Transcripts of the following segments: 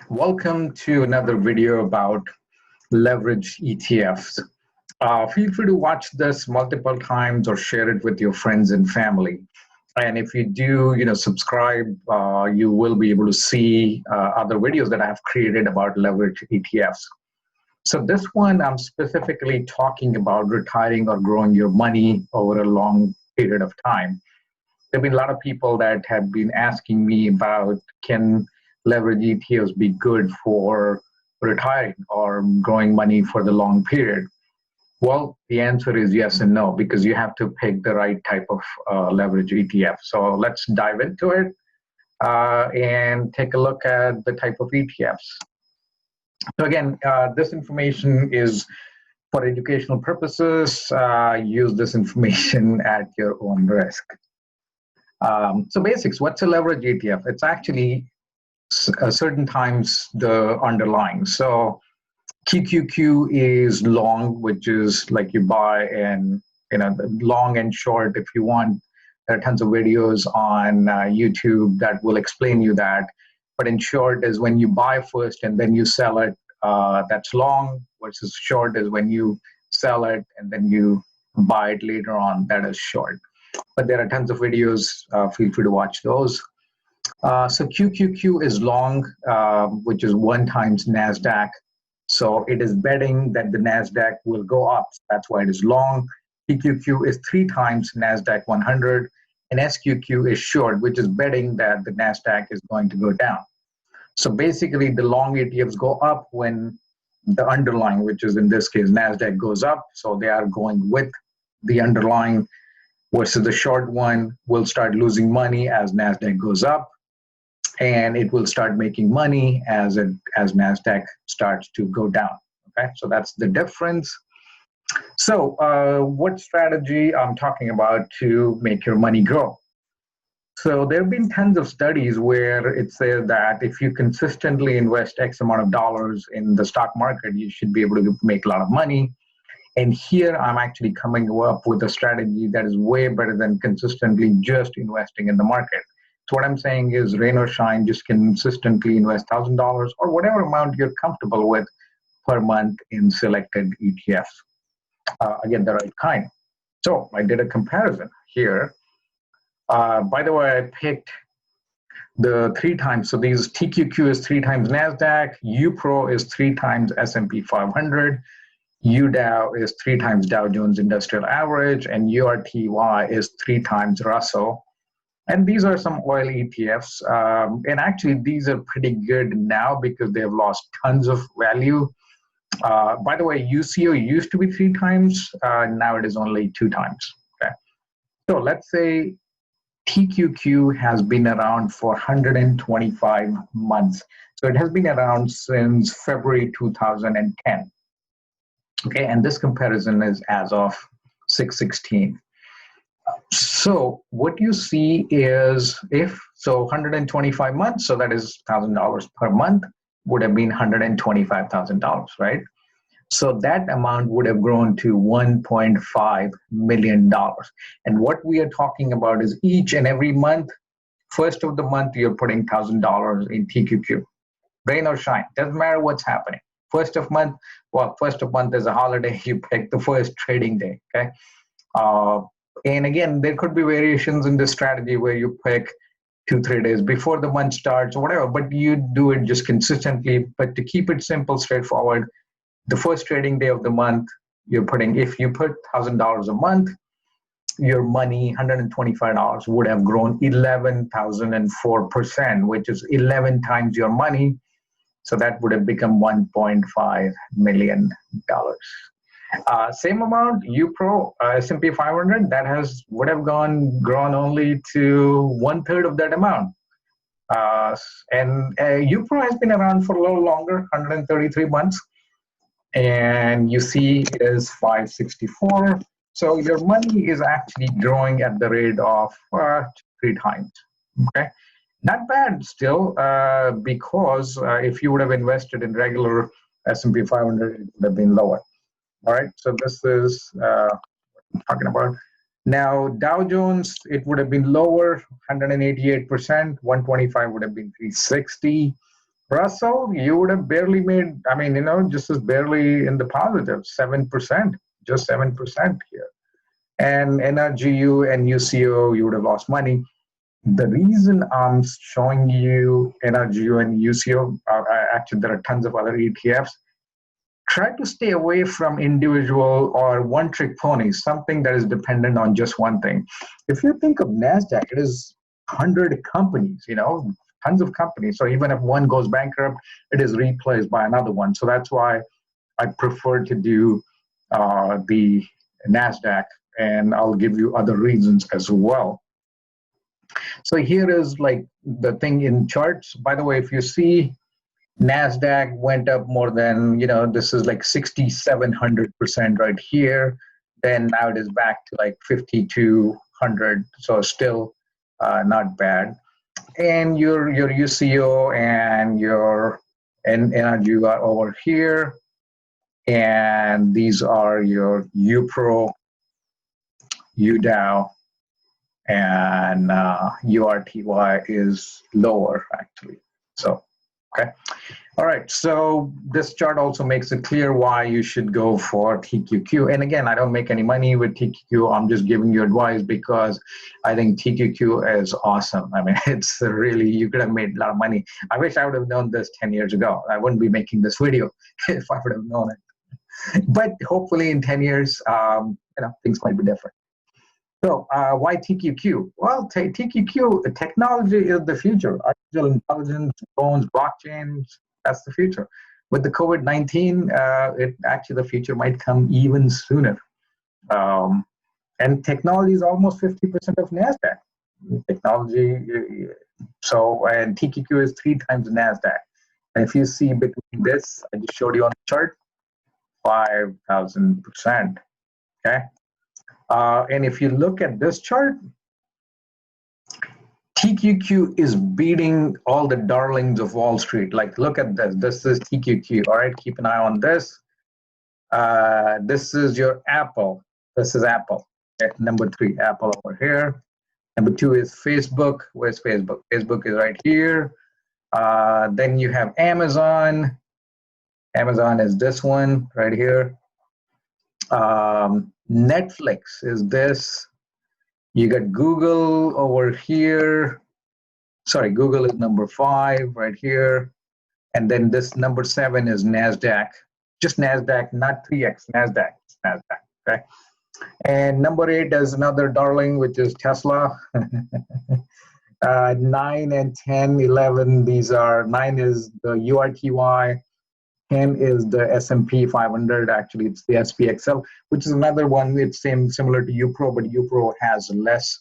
Welcome to another video about leverage ETFs. Feel free to watch this multiple times or share it with your friends and family. And if you do, subscribe, you will be able to see other videos that I've created about leverage ETFs. So this one, I'm specifically talking about retiring or growing your money over a long period of time. There have been a lot of people that have been asking me about, can leverage ETFs be good for retiring or growing money for the long period? Well, the answer is yes and no, because you have to pick the right type of leverage ETF. So let's dive into it and take a look at the type of ETFs. So again, this information is for educational purposes. Use this information at your own risk. So basics, what's a leverage ETF? It's actually certain times the underlying. So QQQ is long, which is like you buy, and long and short if you want. There are tons of videos on YouTube that will explain you that. But in short is when you buy first and then you sell it, that's long, versus short is when you sell it and then you buy it later on, that is short. But there are tons of videos, feel free to watch those. So QQQ is long, which is 1 times NASDAQ. So it is betting that the NASDAQ will go up. That's why it is long. PQQ is 3 times NASDAQ 100. And SQQ is short, which is betting that the NASDAQ is going to go down. So basically, the long ETFs go up when the underlying, which is in this case, NASDAQ goes up. So they are going with the underlying, versus the short one will start losing money as NASDAQ goes up. And it will start making money as NASDAQ starts to go down. Okay, so that's the difference. So what strategy I'm talking about to make your money grow? So there have been tons of studies where it says that if you consistently invest X amount of dollars in the stock market, you should be able to make a lot of money. And here I'm actually coming up with a strategy that is way better than consistently just investing in the market. So what I'm saying is, rain or shine, just consistently invest $1,000 or whatever amount you're comfortable with per month in selected ETFs. Again, the right kind. So I did a comparison here. By the way, I picked the 3 times. So these TQQ is 3 times NASDAQ, UPRO is 3 times S&P 500, UDOW is 3 times Dow Jones Industrial Average, and URTY is 3 times Russell. And these are some oil ETFs. And actually, these are pretty good now because they have lost tons of value. By the way, UCO used to be 3 times. Now it is only 2 times. Okay. So let's say TQQ has been around for 125 months. So it has been around since February 2010. Okay. And this comparison is as of 6/16. So what you see is, if so 125 months, so that is $1,000 per month, would have been $125,000, right? So that amount would have grown to $1.5 million. And what we are talking about is each and every month, first of the month, you're putting $1,000 in TQQ. Rain or shine, doesn't matter what's happening. First of month is a holiday, you pick the first trading day, okay? And again, there could be variations in this strategy where you pick 2-3 days before the month starts or whatever, but you do it just consistently. But to keep it simple, straightforward, the first trading day of the month, if you put $1,000 a month, your money, $125, would have grown 11,004%, which is 11 times your money. So that would have become $1.5 million. Same amount, UPRO, S&P 500, would have grown only to 1/3 of that amount. And UPRO has been around for a little longer, 133 months. And you see it is 564. So your money is actually growing at the rate of 3 times. Okay, not bad still, because if you would have invested in regular S&P 500, it would have been lower. All right, so this is what I'm talking about. Now, Dow Jones, it would have been lower, 188%. 125 would have been 360. Russell, you would have barely made, I mean, just as barely in the positive, 7%, just 7% here. And NRGU and UCO, you would have lost money. The reason I'm showing you NRGU and UCO, actually, there are tons of other ETFs. Try to stay away from individual or one trick ponies, something that is dependent on just one thing. If you think of NASDAQ, it is 100 companies, tons of companies. So even if one goes bankrupt, it is replaced by another one. So that's why I prefer to do the NASDAQ, and I'll give you other reasons as well. So here is like the thing in charts. By the way, if you see NASDAQ went up more than, this is like 6,700% right here. Then now it is back to like 5,200. So still not bad. And your UCO and your NRG are over here. And these are your UPRO, UDOW, and URTY is lower actually. So, okay. All right, so this chart also makes it clear why you should go for TQQ. And again, I don't make any money with TQQ. I'm just giving you advice because I think TQQ is awesome. I mean, it's really, you could have made a lot of money. I wish I would have known this 10 years ago. I wouldn't be making this video if I would have known it. But hopefully in 10 years, things might be different. So why TQQ? Well, TQQ, technology is the future. Artificial intelligence, drones, blockchains, that's the future. With the COVID-19, the future might come even sooner. And technology is almost 50% of NASDAQ. Technology, and TQQ is 3 times NASDAQ. And if you see between this, I just showed you on the chart, 5,000%, okay? And if you look at this chart, TQQ is beating all the darlings of Wall Street. Like, look at this. This is TQQ. All right, keep an eye on this. This is your Apple. This is Apple. Okay, number 3, Apple over here. Number 2 is Facebook. Where's Facebook? Facebook is right here. Then you have Amazon. Amazon is this one right here. Netflix is this. You got Google over here. Sorry, Google is number 5 right here. And then this number 7 is NASDAQ. Just NASDAQ, not 3X, NASDAQ. NASDAQ, okay? And number 8 is another darling, which is Tesla. 9 and 10, 11, these are, 9 is the URTY. 10 is the S&P 500. Actually, it's the SPXL, which is another one. It's similar to UPRO, but UPRO has less,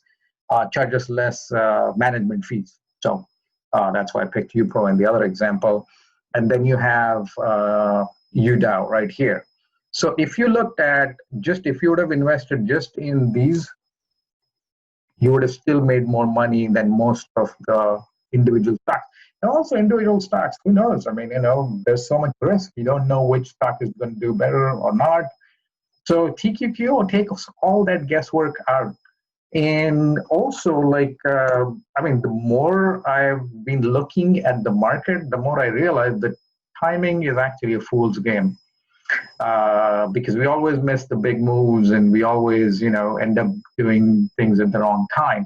charges less management fees. So that's why I picked UPRO in the other example. And then you have UDOW right here. So if you looked at if you would have invested just in these, you would have still made more money than most of the individual stocks. And also individual stocks, who knows? I mean, there's so much risk. You don't know which stock is going to do better or not. So TQQ will take all that guesswork out. And also, the more I've been looking at the market, the more I realize that timing is actually a fool's game. Because we always miss the big moves and we always, end up doing things at the wrong time.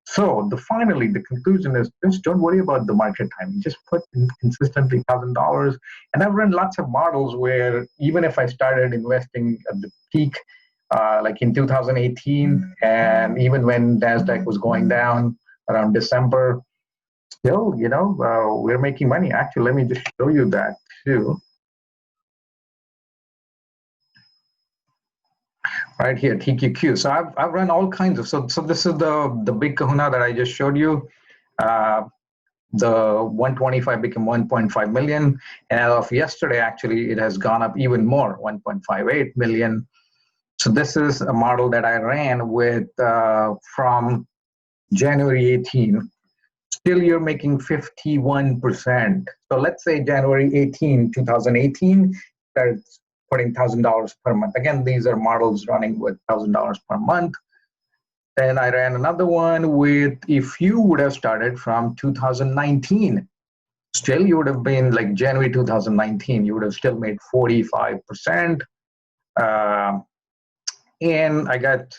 So finally, the conclusion is just don't worry about the market timing. Just put in consistently $1,000. And I've run lots of models where even if I started investing at the peak, like in 2018, and even when NASDAQ was going down around December, still, we're making money. Actually, let me just show you that too. Right here, TQQ. So I've run all kinds of, so this is the big kahuna that I just showed you. The 125 became 1.5 million. And as of yesterday, actually, it has gone up even more, 1.58 million. So this is a model that I ran with from January 18. Still, you're making 51%. So let's say January 18, 2018, that's putting $1,000 per month. Again, these are models running with $1,000 per month. Then I ran another one with, if you would have started from 2019. still you would have been like January 2019, you would have still made 45%. And I got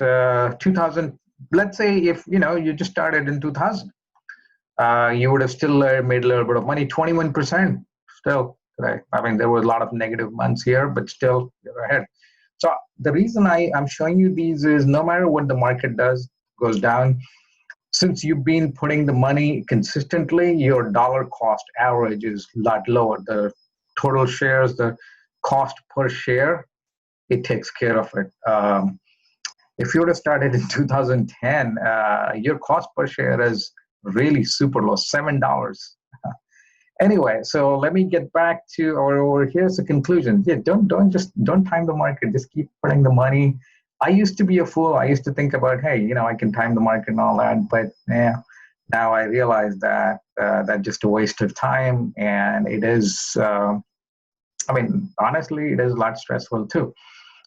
2000. Let's say if you just started in 2000, you would have still made a little bit of money, 21% still today. I mean, there were a lot of negative months here, but still you're ahead. So the reason I'm showing you these is no matter what the market does, goes down, since you've been putting the money consistently, your dollar cost average is a lot lower. The total shares, the cost per share, it takes care of it. If you would have started in 2010, your cost per share is really super low, $7. Anyway, so let me get back to, or here's the conclusion. Yeah, don't time the market. Just keep putting the money. I used to be a fool. I used to think about, hey, I can time the market and all that, but yeah, now I realize that that's just a waste of time, and it is. I mean, honestly, it is a lot stressful too.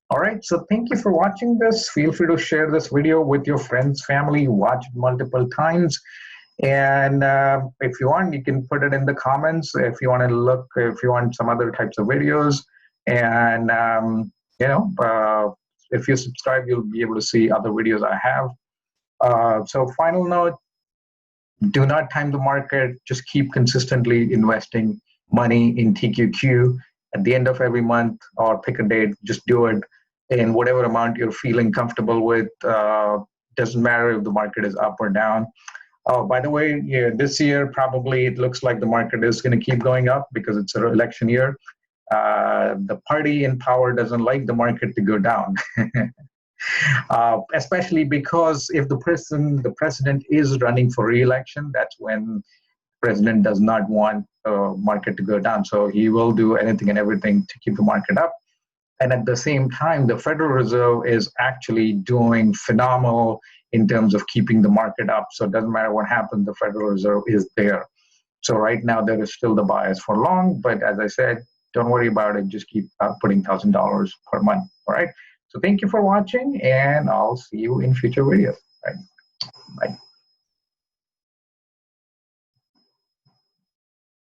All right, so thank you for watching this. Feel free to share this video with your friends, family, watch it multiple times. And if you want, you can put it in the comments if you want to look, if you want some other types of videos. And, if you subscribe, you'll be able to see other videos I have. So final note, do not time the market. Just keep consistently investing money in TQQ at the end of every month, or pick a date, just do it in whatever amount you're feeling comfortable with. Doesn't matter if the market is up or down. Oh, by the way, yeah, this year probably it looks like the market is going to keep going up because it's an election year. The party in power doesn't like the market to go down, especially because if the president is running for re-election, that's when the president does not want the market to go down. So he will do anything and everything to keep the market up. And at the same time, the Federal Reserve is actually doing phenomenal in terms of keeping the market up. So it doesn't matter what happens, the Federal Reserve is there. So right now there is still the bias for long, but as I said, don't worry about it. Just keep putting $1,000 per month. All right. So thank you for watching, and I'll see you in future videos. All right. Bye.